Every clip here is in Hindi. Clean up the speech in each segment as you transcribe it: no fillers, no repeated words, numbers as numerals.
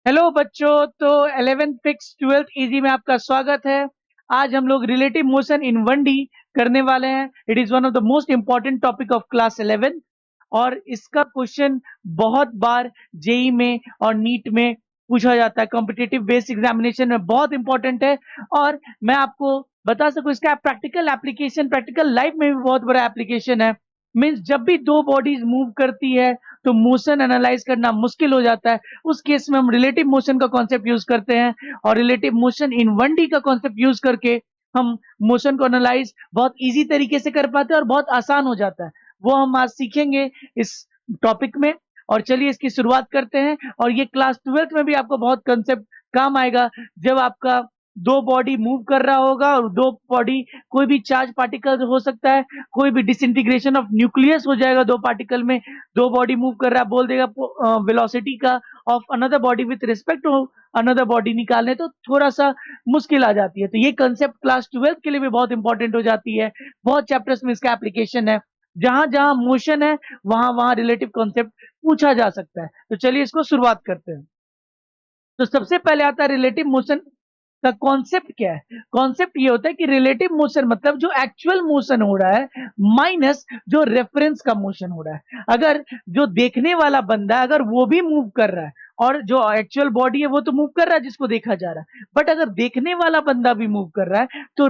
हेलो बच्चों। तो 11th फिक्स 12th इजी में आपका स्वागत है। आज हम लोग रिलेटिव मोशन इन 1D करने वाले हैं। It is one of the most important topic of class 11 और इसका क्वेश्चन बहुत बार जेई में और नीट में पूछा जाता है। कॉम्पिटिटिव बेस्ड एग्जामिनेशन में बहुत इंपॉर्टेंट है और मैं आपको बता सकूं इसका प्रैक्टिकल एप्लीकेशन, प्रैक्टिकल लाइफ में भी बहुत बड़ा एप्लीकेशन है। मीन्स जब भी दो बॉडीज मूव करती है तो मोशन एनालाइज करना मुश्किल हो जाता है। उस केस में हम रिलेटिव मोशन का कॉन्सेप्ट यूज करते हैं और रिलेटिव मोशन इन 1D का कॉन्सेप्ट यूज करके हम मोशन को एनालाइज बहुत इजी तरीके से कर पाते हैं और बहुत आसान हो जाता है। वो हम आज सीखेंगे इस टॉपिक में। और चलिए इसकी शुरुआत करते हैं। और ये क्लास 12th में भी आपको बहुत कंसेप्ट काम आएगा जब आपका दो बॉडी मूव कर रहा होगा और दो बॉडी कोई भी चार्ज पार्टिकल हो सकता है, कोई भी डिसइंटीग्रेशन ऑफ न्यूक्लियस हो जाएगा दो पार्टिकल में। दो बॉडी मूव कर रहा है, बोल देगा वेलोसिटी का of another body with respect to another body निकालने, तो थोड़ा सा मुश्किल आ जाती है। तो ये कंसेप्ट क्लास 12 के लिए भी बहुत इंपॉर्टेंट हो जाती है। बहुत चैप्टर्स में इसका एप्लीकेशन है। जहां जहां मोशन है वहां वहां रिलेटिव कॉन्सेप्ट पूछा जा सकता है। तो चलिए इसको शुरुआत करते हैं। तो सबसे पहले आता है रिलेटिव मोशन का कॉन्सेप्ट क्या है। कॉन्सेप्ट ये होता है कि रिलेटिव मोशन मतलब जो एक्चुअल मोशन हो रहा है माइनस जो रेफरेंस का मोशन हो रहा है। अगर जो देखने वाला बंदा है अगर वो भी मूव कर रहा है और जो एक्चुअल बॉडी है वो तो मूव कर रहा है जिसको देखा जा रहा है, बट अगर देखने वाला बंदा भी मूव कर रहा है तो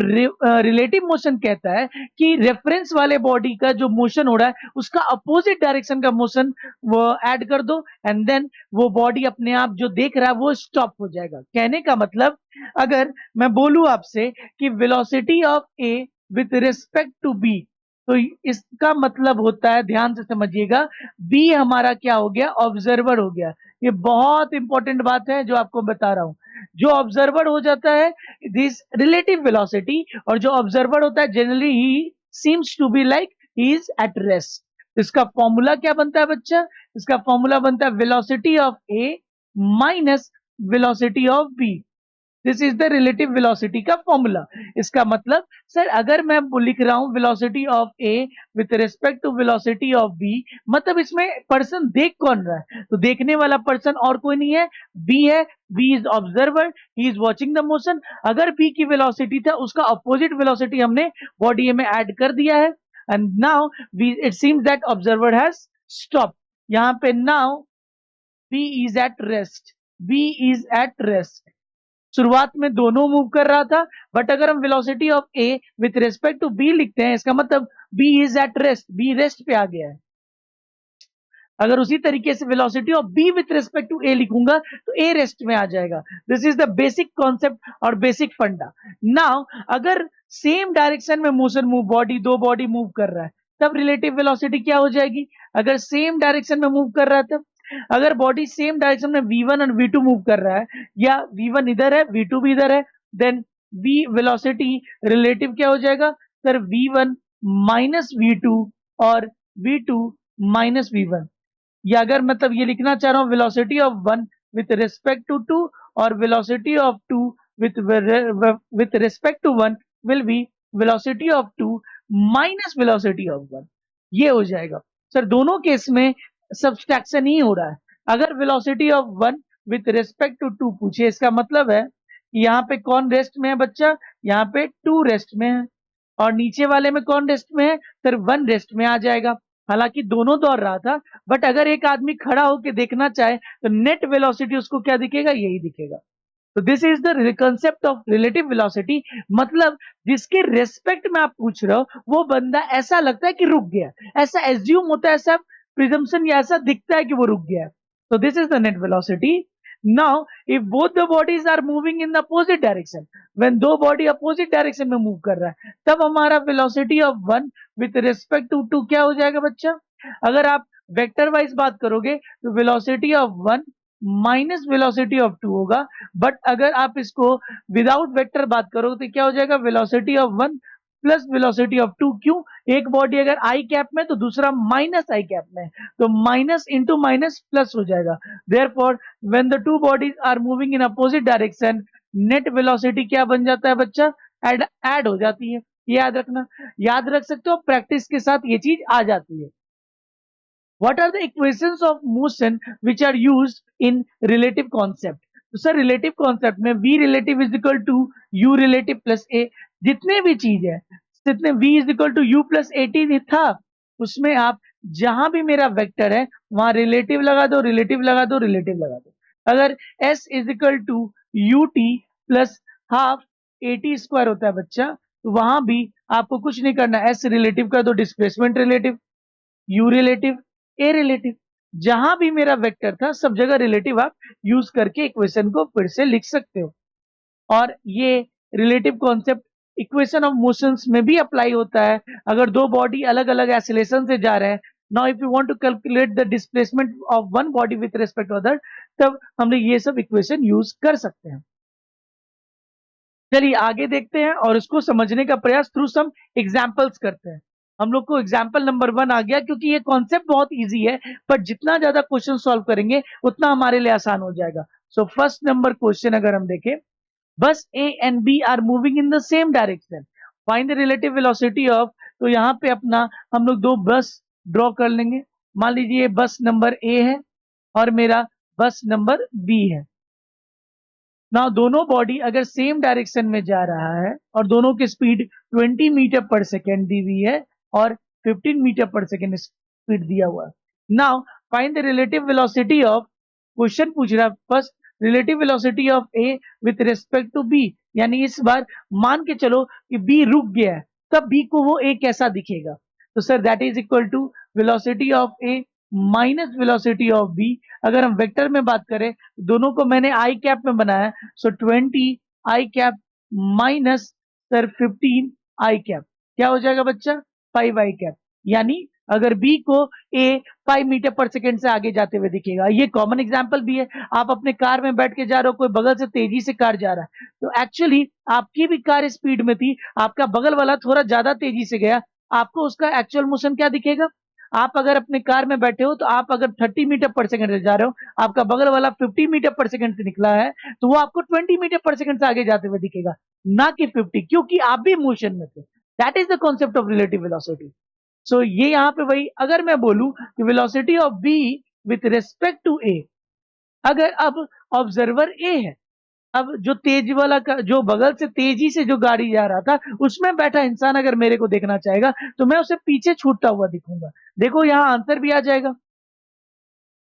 रिलेटिव मोशन कहता है कि रेफरेंस वाले बॉडी का जो मोशन हो रहा है उसका अपोजिट डायरेक्शन का मोशन वो ऐड कर दो एंड देन वो बॉडी अपने आप जो देख रहा है वो स्टॉप हो जाएगा। कहने का मतलब अगर मैं बोलूं आपसे कि velocity of A with respect to B, तो इसका मतलब होता है, ध्यान से समझिएगा, बी हमारा क्या हो गया, ऑब्जर्वर हो गया। ये बहुत इंपॉर्टेंट बात है जो आपको बता रहा हूं। जो ऑब्जर्वर हो जाता है दिस रिलेटिव वेलोसिटी, और जो ऑब्जर्वर होता है generally he seems to be like he is at rest. इसका फॉर्मूला क्या बनता है बच्चा? इसका फॉर्मूला बनता है velocity of A minus velocity of B. This is the relative velocity का फॉर्मूला। इसका मतलब सर अगर मैं लिख रहा हूं velocity of A with respect to velocity of B, मतलब इसमें पर्सन देख कौन रहा है? तो देखने वाला पर्सन और कोई नहीं है, बी है। B is observer, he is watching the motion. अगर बी की वेलोसिटी था उसका अपोजिट वेलोसिटी हमने बॉडी ए में ऐड कर दिया है and now we it seems that observer has stop. यहां पे now B is at rest, B is at rest. शुरुआत में दोनों मूव कर रहा था, बट अगर हम velocity of A with respect to B लिखते हैं इसका मतलब B is at rest, B rest पे आ गया है। अगर उसी तरीके से velocity of B with respect to A लिखूंगा तो ए रेस्ट में आ जाएगा। This is the basic concept और बेसिक फंडा। नाउ अगर सेम डायरेक्शन में मोशन मूव बॉडी दो बॉडी मूव कर रहा है तब रिलेटिव वेलोसिटी क्या हो जाएगी? अगर सेम डायरेक्शन में मूव कर रहा है तब, अगर बॉडी सेम डायरेक्शन में V1 और V2 मूव कर रहा है या V1 इधर है V2 भी इधर है, देन V वेलोसिटी रिलेटिव क्या हो जाएगा सर? V1 माइनस V2 और V2 माइनस V1। या अगर मतलब ये लिखना चाह रहा हूं velocity of one with respect to two और velocity of two with with respect to one will be velocity of two minus velocity of one. ये हो जाएगा। सर दोनों केस में सब्सट्रैक्शन ही हो रहा है। अगर velocity of one with respect to two पूछे इसका मतलब है कि यहाँ पे कौन रेस्ट में है बच्चा? यहाँ पे टू रेस्ट में है। और नीचे वाले में कौन रेस्ट में है सर? वन रेस्ट में आ जाएगा। हालांकि दोनों दौड़ रहा था, बट अगर एक आदमी खड़ा होकर देखना चाहे तो नेट वेलोसिटी उसको क्या दिखेगा? यही दिखेगा। तो this is the concept of relative velocity. मतलब जिसके रेस्पेक्ट में आप पूछ रहे हो वो बंदा ऐसा लगता है कि रुक गया, ऐसा एज्यूम होता है, ऐसा प्रिजम्पशन या ऐसा दिखता है कि वो रुक गया है। तो this is the net velocity. Now if both the bodies are moving in the opposite direction, when दो बॉडी अपोजिट डायरेक्शन में मूव कर रहा है तब हमारा velocity of one with respect to two क्या हो जाएगा बच्चा? अगर आप वेक्टर वाइज बात करोगे तो velocity of one minus velocity of two होगा। बट अगर आप इसको विदाउट वेक्टर बात करोगे तो क्या हो जाएगा? Velocity of one plus velocity of two. क्यों? एक बॉडी अगर आई कैप में तो दूसरा माइनस आई कैप में, तो माइनस इंटू माइनस प्लस हो जाएगा। Therefore when the two bodies are moving in opposite direction net velocity क्या बन जाता है बच्चा? ऐड हो जाती है। याद रखना, याद रख सकते हो, प्रैक्टिस के साथ ये चीज आ जाती है। What are the equations of motion which are used in relative concept? तो सर रिलेटिव कॉन्सेप्ट में v relative is equal to u relative plus a, जितने भी चीज है जितने v is equal to u plus A T था, उसमें आप जहां भी मेरा वेक्टर है वहां रिलेटिव लगा दो, रिलेटिव लगा दो, रिलेटिव लगा दो। अगर s is equal to U T plus half A T square होता है बच्चा, तो वहां भी आपको कुछ नहीं करना, s रिलेटिव कर दो, displacement relative, you relative, a relative, जहां भी मेरा वेक्टर था सब जगह रिलेटिव आप यूज करके इक्वेशन को फिर से लिख सकते हो। और ये relative concept equation of motions में भी अप्लाई होता है। अगर दो बॉडी अलग अलग एक्सीलरेशन से जा रहे हैं, now if you want to calculate the displacement of one body with respect to other, तब हम लोग ये सब इक्वेशन यूज कर सकते हैं। चलिए आगे देखते हैं और इसको समझने का प्रयास थ्रू सम एग्जाम्पल्स करते हैं। हम लोग को एग्जाम्पल नंबर 1 आ गया, क्योंकि ये कॉन्सेप्ट बहुत इजी है, पर जितना ज्यादा क्वेश्चन सॉल्व करेंगे उतना हमारे लिए आसान हो जाएगा। सो फर्स्ट नंबर क्वेश्चन अगर हम देखें, बस A and B are moving in the same direction, find the relative velocity of, तो यहाँ पे अपना हम लोग दो बस ड्रॉ कर लेंगे। मान लीजिए बस नंबर ए है और मेरा बस नंबर बी है। ना दोनों बॉडी अगर सेम डायरेक्शन में जा रहा है और दोनों की स्पीड 20 मीटर पर सेकेंड दी हुई है और 15 मीटर पर सेकेंड स्पीड दिया हुआ है। Now find the relative velocity of, question पूछ रहा है first relative velocity of A with respect to B, यानी इस बार मान के चलो कि बी रुक गया है, तब बी को वो ए कैसा दिखेगा? तो sir that is equal to velocity of A minus velocity of B. अगर हम वेक्टर में बात करें, दोनों को मैंने आई कैप में बनाया, सो 20 i cap minus sir 15 i cap, क्या हो जाएगा बच्चा? 5 आई कैप। यानी अगर बी को ए 5 मीटर पर सेकेंड से आगे जाते हुए दिखेगा। ये कॉमन एग्जांपल भी है, आप अपने कार में बैठ के जा रहे हो, कोई बगल से तेजी से कार जा रहा है, तो एक्चुअली आपकी भी कार स्पीड में थी, आपका बगल वाला थोड़ा ज्यादा तेजी से गया, आपको उसका एक्चुअल मोशन क्या दिखेगा? आप अगर अपने कार में बैठे हो, तो आप अगर 30 मीटर पर सेकंड से जा रहे हो, आपका बगल वाला 50 मीटर पर सेकंड से निकला है, तो वो आपको 20 मीटर पर सेकंड से आगे जाते हुए दिखेगा, ना कि 50, क्योंकि आप भी मोशन में थे। That is the concept of relative velocity. So ये यहाँ पे वही, अगर मैं बोलूं कि velocity of B with respect to A, अगर अब ऑब्जर्वर ए है, अब जो तेज वाला का जो बगल से तेजी से जो गाड़ी जा रहा था, उसमें बैठा इंसान अगर मेरे को देखना चाहेगा, तो मैं उसे पीछे छूटता हुआ दिखूंगा। देखो यहां आंसर भी आ जाएगा,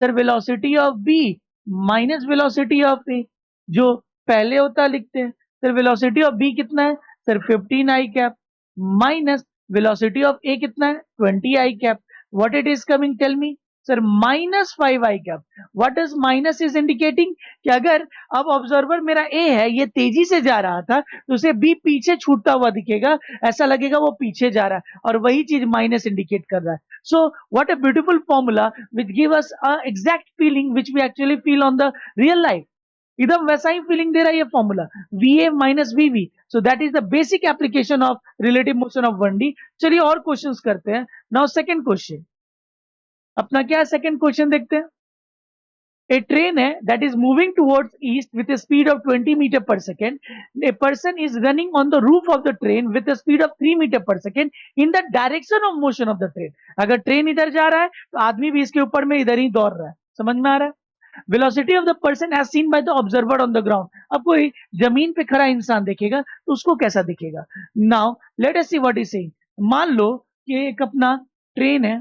sir velocity of B minus velocity of A, जो पहले होता लिखते हैं। सर वेलोसिटी ऑफ बी कितना है? Sir 15 i cap minus velocity of A कितना है? 20 i cap. What it is coming, tell me sir? -5 i cap. What does minus is indicating? कि अगर अब ऑब्जर्वर मेरा ए है, ये तेजी से जा रहा था, तो उसे बी पीछे छूटता हुआ दिखेगा, ऐसा लगेगा वो पीछे जा रहा है, और वही चीज माइनस इंडिकेट कर रहा है। So what a beautiful formula which give us a exact feeling which we actually feel on the real life. एकदम वैसा ही फीलिंग दे रहा है ये formula, VA minus VV। So that is the basic application of relative motion of 1D। चलिए और क्वेश्चंस करते हैं। नाउ सेकंड क्वेश्चन, अपना क्या है सेकंड क्वेश्चन देखते हैं। A train that is moving towards east with a speed of 20 meter per second. A person is running on the roof of the train with a speed of 3 meter per second in the direction of motion of the train. अगर ट्रेन इधर जा रहा है, तो आदमी भी इसके ऊपर में इधर ही दौड़ रहा है। समझ में आ रहा है? Velocity of the person as seen by the observer on the ground. अब कोई जमीन पे खड़ा इंसान देखेगा, तो उसको कैसा दिखेगा? Now let us see what is saying. मान लो कि एक अपना ट्रेन है,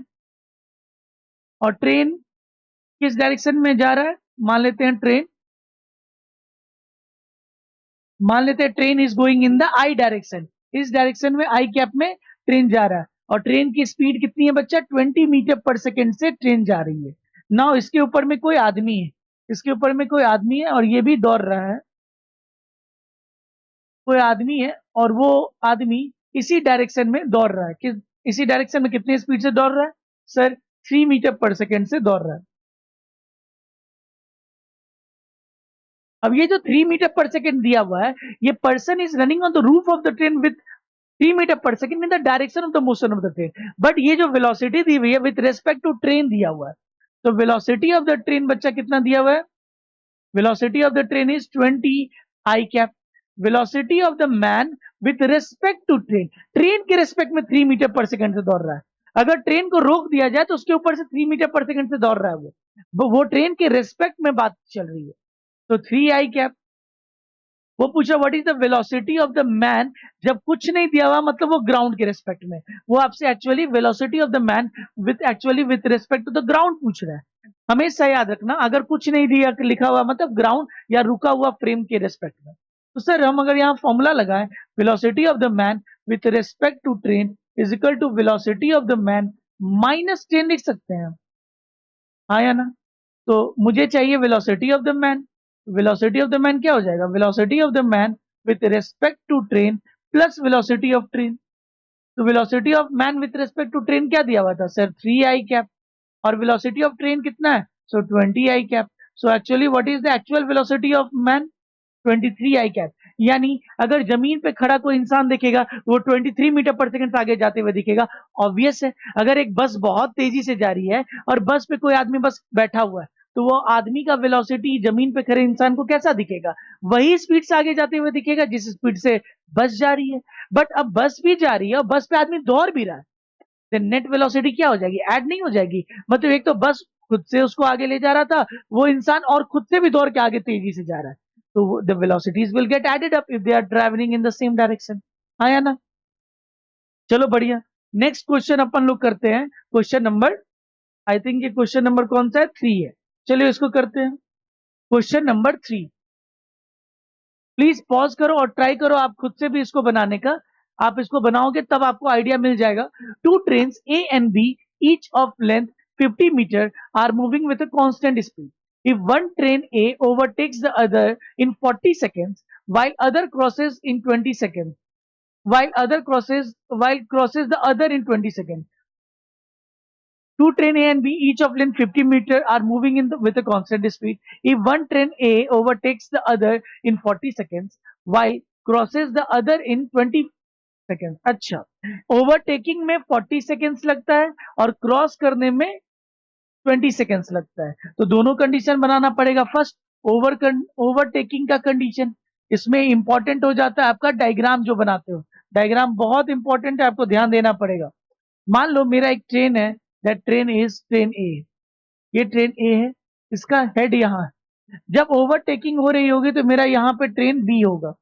और ट्रेन किस डायरेक्शन में जा रहा है? मान लेते हैं train is going in the I direction. इस डायरेक्शन में आई कैप में ट्रेन जा रहा है, और ट्रेन की स्पीड कितनी है बच्चा? 20 मीटर पर सेकेंड से ट्रेन जा रही है। नाउ इसके ऊपर में कोई आदमी है, इसके ऊपर में कोई आदमी है और ये भी दौड़ रहा है, कोई आदमी है और वो आदमी इसी डायरेक्शन में दौड़ रहा है। इसी डायरेक्शन में कितनी स्पीड से दौड़ रहा है? सर 3 मीटर पर सेकेंड से दौड़ रहा है। अब ये जो 3 मीटर पर सेकेंड दिया हुआ है, ये person is running on the roof of the train with 3 meter per second in the direction of the motion of the train. But ये जो वेलोसिटी दी हुई है विथ रेस्पेक्ट टू ट्रेन दिया हुआ है, तो वेलोसिटी ऑफ द ट्रेन बच्चा कितना दिया हुआ है? Velocity of the train is 20 i cap. Velocity of the man with respect to train, train के रेस्पेक्ट में 3 मीटर पर सेकेंड से दौड़ रहा है। अगर ट्रेन को रोक दिया जाए तो उसके ऊपर से 3 मीटर पर सेकंड से दौड़ रहा है वो ट्रेन के रेस्पेक्ट में बात चल रही है। तो 3 i cap। वो पूछा what is the velocity of the man, जब कुछ नहीं दिया हुआ मतलब वो ग्राउंड के रेस्पेक्ट में, वो आपसे actually velocity of the man with respect to the ground पूछ रहा है। हमेशा याद रखना, अगर कुछ नहीं दिया लिखा हुआ मतलब ग्राउंड या रुका हुआ फ्रेम के रेस्पेक्ट में। तो सर हम अगर यहाँ फॉर्मूला लगाएं, velocity of the man with respect to train is equal to velocity of the man minus train लिख सकते हैं, हाँ या ना। तो मुझे चाहिए velocity of the man. Velocity of the man क्या हो जाएगा, velocity of the man with respect to train plus velocity of train. तो velocity of man with respect to train क्या दिया हुआ था सर, 3 i cap, और वेलोसिटी ऑफ ट्रेन कितना है, सो 20 i cap। So actually what is the actual velocity of man, 23 i cap। यानी अगर जमीन पे खड़ा कोई इंसान दिखेगा वो 23 मीटर पर सेकंड आगे जाते हुए दिखेगा। ऑब्वियस है, अगर एक बस बहुत तेजी से जा रही है और बस पे कोई आदमी बस बैठा हुआ है तो वो आदमी का वेलोसिटी जमीन पे खड़े इंसान को कैसा दिखेगा, वही स्पीड से आगे जाते हुए दिखेगा जिस स्पीड से बस जा रही है। बट अब बस भी जा रही है और बस पे आदमी दौड़ भी रहा है, तो नेट वेलोसिटी क्या हो जाएगी, ऐड नहीं हो जाएगी। मतलब एक तो बस खुद से उसको आगे ले जा रहा था वो इंसान, और खुद से भी दौड़ के आगे तेजी से जा रहा है, तो the velocities will get added up if they are travelling in the same direction, हाँ या ना। चलो बढ़िया, नेक्स्ट क्वेश्चन अपन लोग करते हैं, क्वेश्चन नंबर, आई थिंक ये क्वेश्चन नंबर कौन सा है, 3 है। चलिए इसको करते हैं, क्वेश्चन नंबर 3। प्लीज पॉज करो और ट्राई करो आप खुद से भी इसको बनाने का। आप इसको बनाओगे तब आपको आइडिया मिल जाएगा। Two train A and B each of length 50 metre are moving with a constant speed. If one train A overtakes the other in 40 seconds while other crosses in 20 seconds, while crosses the other in 20 seconds. Two train A and B, each of length 50 meter, are moving with a constant speed. If one train A overtakes the other in 40 seconds, while crosses the other in 20 seconds. अच्छा, ओवरटेकिंग में 40 सेकेंड्स लगता है और क्रॉस करने में 20 सेकेंड्स लगता है, तो दोनों कंडीशन बनाना पड़ेगा। फर्स्ट ओवरटेकिंग का कंडीशन, इसमें इंपॉर्टेंट हो जाता है आपका डायग्राम जो बनाते हो, डायग्राम बहुत इंपॉर्टेंट है, आपको ध्यान देना पड़ेगा। मान लो मेरा एक ट्रेन है, दैट ट्रेन इज ट्रेन ए, ये ट्रेन ए है, इसका हेड यहाँ है। जब ओवरटेकिंग हो रही होगी तो मेरा यहाँ पे ट्रेन बी होगा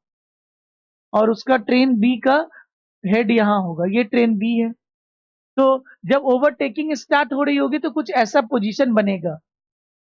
और उसका ट्रेन बी का हेड यहाँ होगा, ये ट्रेन बी है। तो जब ओवरटेकिंग स्टार्ट हो रही होगी तो कुछ ऐसा पोजीशन बनेगा,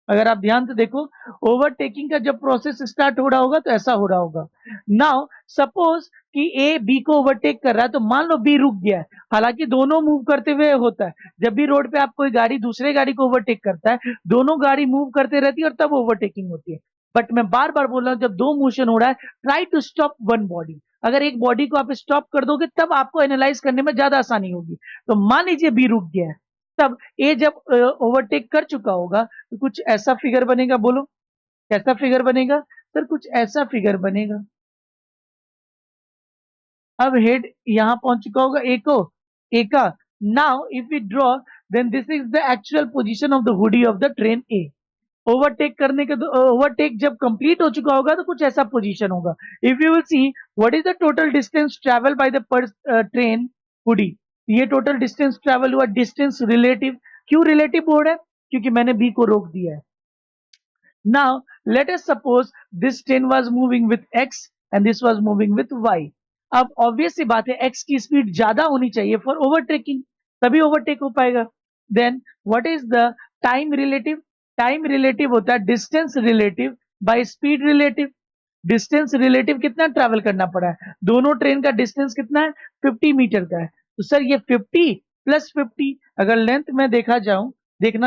अगर आप ध्यान से देखो, ओवरटेकिंग का जब प्रोसेस स्टार्ट हो रहा होगा तो ऐसा हो रहा होगा। नाउ सपोज कि ए बी को ओवरटेक कर रहा है, तो मान लो बी रुक गया है, हालांकि दोनों मूव करते हुए होता है। जब भी रोड पे आप कोई गाड़ी दूसरे गाड़ी को ओवरटेक करता है, दोनों गाड़ी मूव करते रहती है और तब ओवरटेकिंग होती है। बट मैं बार बार बोल रहा हूं, जब दो मोशन हो रहा है, try to stop one body. अगर एक बॉडी को आप स्टॉप कर दोगे तब आपको एनालाइज करने में ज्यादा आसानी होगी। तो मान लीजिए बी रुक गया है, तब ए जब ओवरटेक कर चुका होगा तो कुछ ऐसा फिगर बनेगा, बोलो कैसा फिगर बनेगा सर, कुछ ऐसा फिगर बनेगा। अब हेड यहां पहुंच चुका होगा ए का। Now if we draw, then this is the actual position of the hoodie of the train A. Overtake करने के, ओवरटेक जब कंप्लीट हो चुका होगा तो कुछ ऐसा पोजीशन होगा। If you will see what is the total distance travel by the train hoodie, ये टोटल डिस्टेंस ट्रेवल हुआ, डिस्टेंस रिलेटिव। क्यों रिलेटिव बोर्ड है, क्योंकि मैंने बी को रोक दिया है। Now let us suppose this train was moving with X and this was moving with Y. अब ऑब्वियस सी बात है, एक्स की स्पीड ज्यादा होनी चाहिए फॉर ओवरटेकिंग, तभी ओवरटेक हो पाएगा। Then what is the time relative, time relative होता है distance relative by speed relative. Distance relative कितना ट्रैवल करना पड़ा है, दोनों ट्रेन का डिस्टेंस कितना है, 50 मीटर का है। तो सर ये 50 प्लस 50, अगर लेंथ में देखना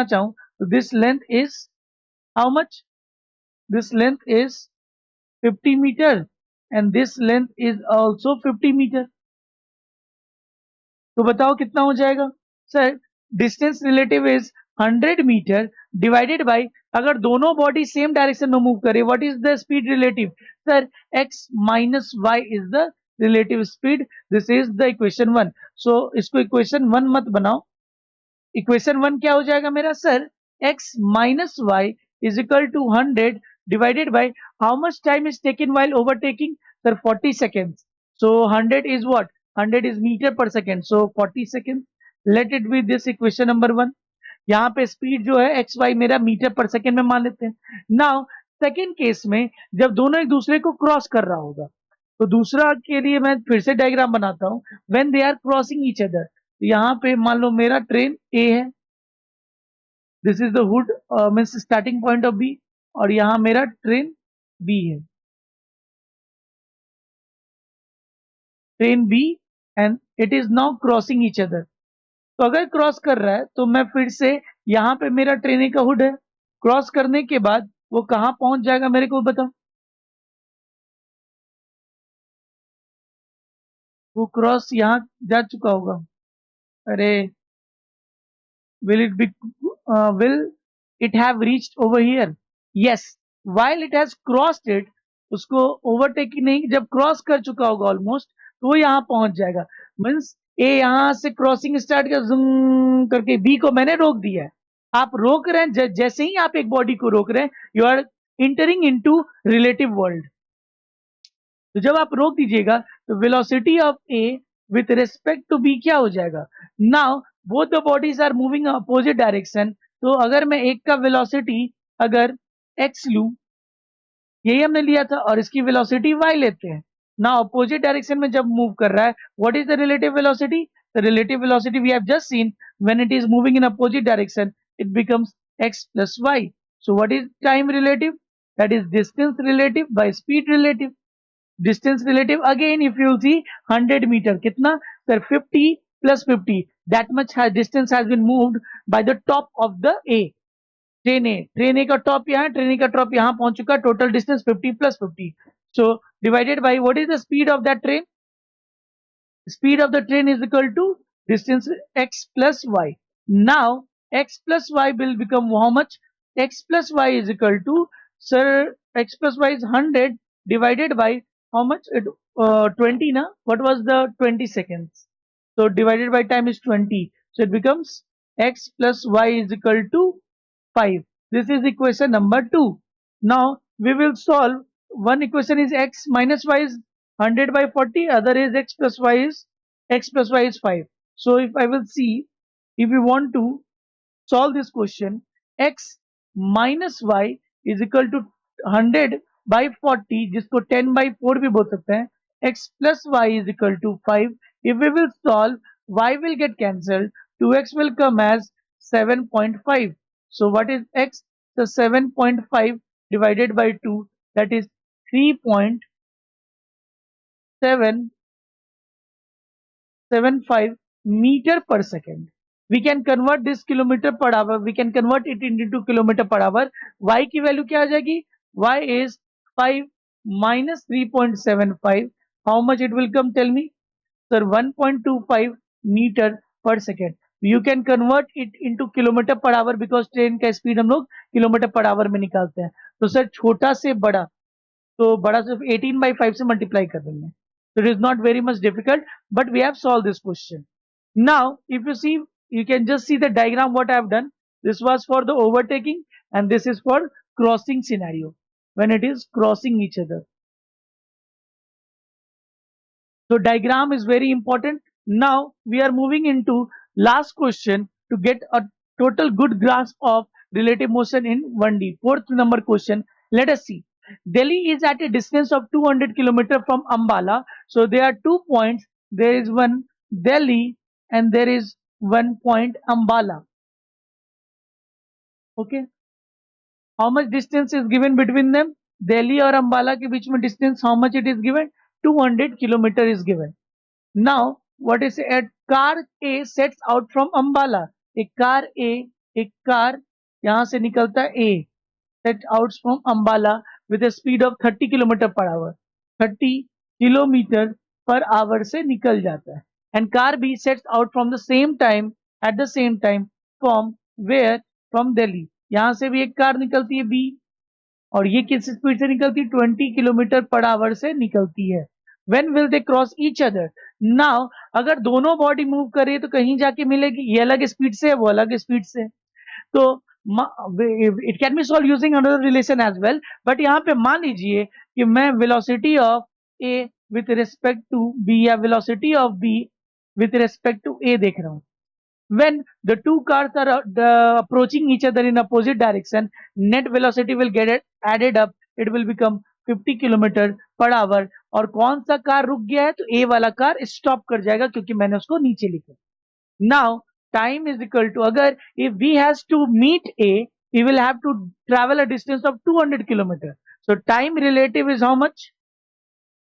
चाहूं तो this length is how much, this length is 50 meter and this length is also 50 meter। तो बताओ कितना हो जाएगा sir, distance relative is 100 metre divided by, अगर दोनों बॉडी सेम डायरेक्शन में मूव करे, what is the speed relative, sir x minus Y is the relative speed. This is the equation 1। So इसको इक्वेशन 1 मत बनाओ, इक्वेशन 1 क्या हो जाएगा मेरा sir, x minus Y is equal to 100 divided by how much time is taken while overtaking, sir 40 seconds। So 100 is what, 100 is meter per second, so 40 seconds। Let it be this equation number 1। यहाँ पे स्पीड जो है एक्स वाई मेरा मीटर पर सेकेंड में मान लेते हैं। नाउ सेकेंड केस में जब दोनों एक दूसरे को क्रॉस कर रहा होगा, तो दूसरा के लिए मैं फिर से डायग्राम बनाता हूं। When they are crossing each other, यहाँ पे मान लो मेरा ट्रेन ए है, this is the hood means starting point of B, और यहाँ मेरा ट्रेन बी है, train B, and it is now crossing each other. तो अगर क्रॉस कर रहा है तो मैं फिर से यहाँ पे मेरा ट्रेन ए का हुड है, क्रॉस करने के बाद वो कहाँ पहुंच जाएगा मेरे को बताओ। वो क्रॉस यहाँ जा चुका होगा। अरे, will it be will it have reached over here? Yes, while it has crossed it, उसको ओवरटेक नहीं, जब क्रॉस कर चुका होगा ऑलमोस्ट, तो वो यहाँ पहुंच जाएगा। मीन्स ए यहाँ से क्रॉसिंग स्टार्ट कर जूम करके बी को मैंने रोक दिया है। आप रोक रहे हैं, जैसे ही आप एक बॉडी को रोक रहे हैं, you are entering into relative world. तो जब आप रोक दीजिएगा तो velocity of A with respect to B क्या हो जाएगा। Now both the bodies are moving opposite direction. तो अगर मैं एक का वेलोसिटी अगर एक्स लू, यही हमने लिया था, और इसकी वेलोसिटी वाई लेते हैं ना, अपोजिट डायरेक्शन में जब मूव कर रहा है, what is the relative velocity? The relative velocity we have just seen, when it is moving in opposite direction it becomes X plus Y. So what is time relative? That is distance relative by speed relative. Distance relative again if you see 100 meter, कितना sir? 50 plus 50, that much distance has been moved by the top of the A. Train A का टॉप यहाँ, ट्रेन ए का टॉप यहाँ पहुंच चुका, total distance 50 plus 50। So divided by what is the speed of that train? Speed of the train is equal to distance x plus y. Now x plus y will become how much? X plus y is equal to, sir, x plus y is 100 divided by how much? 20 na? What was the 20 seconds? So divided by time is 20. So it becomes x plus y is equal to 5. This is equation number 2. Now we will solve. One equation is x minus y is 100 by 40, other is x plus y is 5. So if I will see, if we want to solve this question, x minus y is equal to 100 by 40, जिसको 10 by 4 भी बोल सकते हैं, x plus y is equal to 5. If we will solve, y will get cancelled, 2x will come as 7.5. So what is x? So 7.5 divided by 2, that is 3.775 meter per second. We can convert this kilometer per hour, we can convert it into kilometer per hour. Y की वैल्यू क्या आ जाएगी? Y is 5 minus 3.75. How much it will come? Tell me. Sir, 1.25 meter per second. You can convert it into kilometer per hour because train का स्पीड हम लोग किलोमीटर पर आवर में निकालते हैं। तो सर छोटा से बड़ा, तो बड़ा सिर्फ 18 by 5 से मल्टीप्लाई कर देंगे। So it is not very much difficult, but we have solved this question. Now, if you see, you can just see the diagram what I have done. This was for the overtaking and this is for crossing scenario when it is crossing each other. So diagram is very important. Now we are moving into last question to get a total good grasp of relative motion in 1D. Fourth number question. Let us see. Delhi is at a distance of 200 km from Ambala. So there are 2 points. There is one Delhi and there is one point Ambala. Okay. How much distance is given between them? Delhi और Ambala के बीच में distance how much it is given? 200 km is given. Now, what is a car A sets out from Ambala? एक कार यहाँ से निकलता है A, set out from Ambala with a speed of 30 km per hour. 30 km per hour से निकल जाता है. And car B sets out from the same time, at the same time, from where? From Delhi. यहाँ से भी एक कार निकलती है B, और ये किस स्पीड से निकलती है? 20 किलोमीटर पर आवर से निकलती है. When will they cross each other? Now, अगर दोनों बॉडी मूव करे तो कहीं जाके मिलेगी, ये अलग स्पीड से है, वो अलग स्पीड से. तो it can be solve using another relation as well, but यहाँ पे मान लीजिए कि मैं velocity of A with respect to B या velocity of B with respect to A देख रहा हूँ. When the two cars are approaching each other in opposite direction, net velocity will get added up. It will become 50 kilometre per hour. और कौन सा कार रुक गया है? तो ए वाला कार स्टॉप कर जाएगा क्योंकि मैंने उसको नीचे लिखा. Now time is equal to, अगर if V has to meet A, he will have to travel a distance of 200 kilometer. So time relative is how much?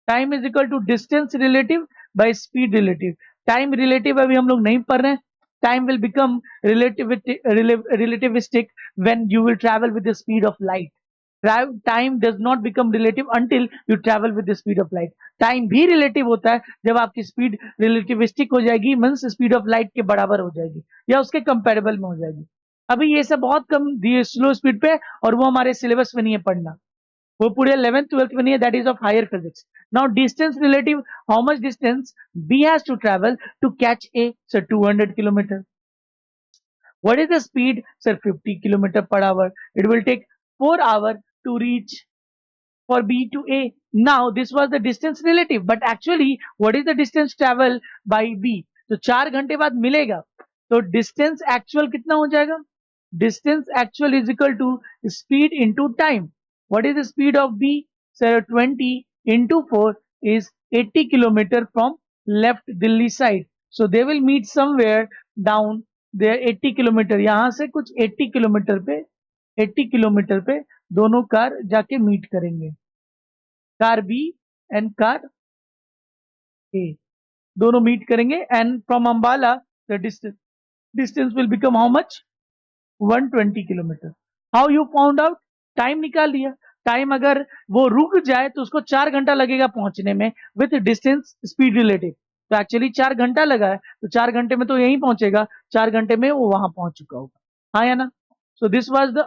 Time is equal to distance relative by speed relative. Time relative अभी हम लोग नहीं पढ़ रहे हैं. Time will become relativistic when you will travel with the speed of light. Time does not become relative until you travel with the speed of light. Time भी relative होता है जब आपकी speed relativistic हो जाएगी, मीन्स speed of light के बराबर हो जाएगी या उसके comparable में हो जाएगी. अभी ये सब बहुत कम दिए स्लो स्पीड पे, और वो हमारे सिलेबस में नहीं है पढ़ना. वो पूरे 11th 12th में नहीं है. That is of higher physics. Now distance relative, how much distance B has to travel to catch A? Sir 200 kilometre. What is the speed? Sir 50 kilometer per hour. It will take 4 hours to reach for B to A. Now this was the distance relative, but actually what is the distance travel by B? तो 4 घंटे बाद मिलेगा. तो डिस्टेंस एक्चुअल कितना हो जाएगा? Distance actual is equal to speed into time. What is the speed of B? Sir 20 into 4 is 80 kilometer from left Delhi side. So they will meet somewhere down there 80 kilometre. यहाँ से कुछ 80 किलोमीटर पे दोनों कार जाके मीट करेंगे. कार बी एंड कार ए दोनों मीट करेंगे. And from Ambala the distance will become how much? 120 kilometre. How you found out? Time निकाल लिया. टाइम अगर वो रुक जाए तो उसको 4 घंटा लगेगा पहुंचने में विथ डिस्टेंस स्पीड रिलेटिव. तो एक्चुअली 4 घंटा लगा है, तो 4 घंटे में तो यहीं पहुंचेगा. 4 घंटे में वो वहां पहुंच चुका होगा. हाँ या ना? So this was the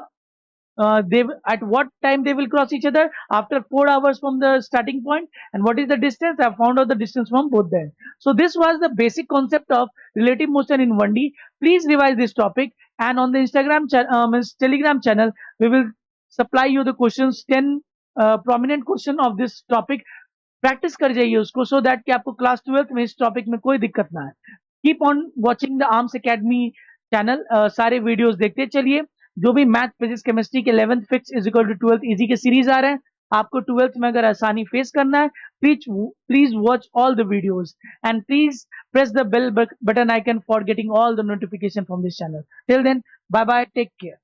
they at what time they will cross each other? After 4 hours from the starting point. And what is the distance? I found out the distance from both them. So this was the basic concept of relative motion in 1D. Please revise this topic, and on the Instagram Telegram channel we will supply you the questions, 10 prominent question of this topic. Practice कर जाइए उसको, सो दैट कि आपको क्लास 12th में इस टॉपिक में कोई दिक्कत ना है. Keep on watching the Arms Academy channel. सारे वीडियोस देखते चलिए. जो भी मैथ फिजिक्स केमिस्ट्री के 11th fix is equal to 12th easy के सीरीज आ रहे हैं, आपको 12th में अगर आसानी फेस करना है, please watch all the videos and please press the bell button icon for getting all the notification from this channel. Till then, bye bye, take care.